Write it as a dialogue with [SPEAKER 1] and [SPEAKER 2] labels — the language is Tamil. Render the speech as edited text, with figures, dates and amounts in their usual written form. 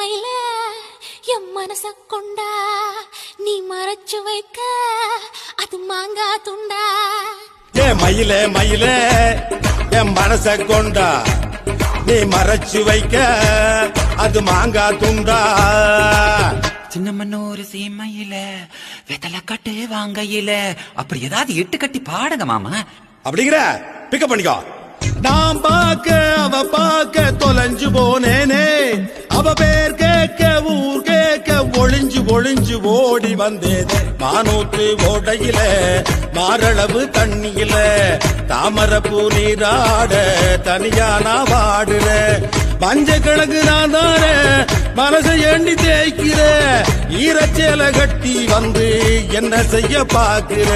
[SPEAKER 1] மயில என் மனச கொண்டா நீ மறைச்சு வைக்க அது மாங்கா துண்டா.
[SPEAKER 2] ஏ மயில மயில என் மனச கொண்டா நீ மறைச்சு வைக்க அது மாங்கா துண்டா.
[SPEAKER 3] சின்ன மண்ணூர் சீமையில வெத்தலை கட்டு வாங்கையில அப்படி ஏதாவது எட்டு கட்டி பாடுங்க மாமா.
[SPEAKER 2] அப்படிங்கிற பிக்கப் பண்ணிக்கோ. நான் பாக்க அவ பாக்க தொலைஞ்சு போனேனே, அவ பேர் கேட்க ஊர் கேட்க ஒளிஞ்சு ஒளிஞ்சு ஓடி வந்தேனே. மானூத்து ஓடையில மாரளவு தண்ணியில தாமரப்பூ நீராட தனியானா வாடுற. மஞ்ச கிழங்கு நான் தார மனசை எண்ணி தேய்க்கிற, ஈரச்சேல கட்டி வந்து என்ன செய்ய பாக்குற.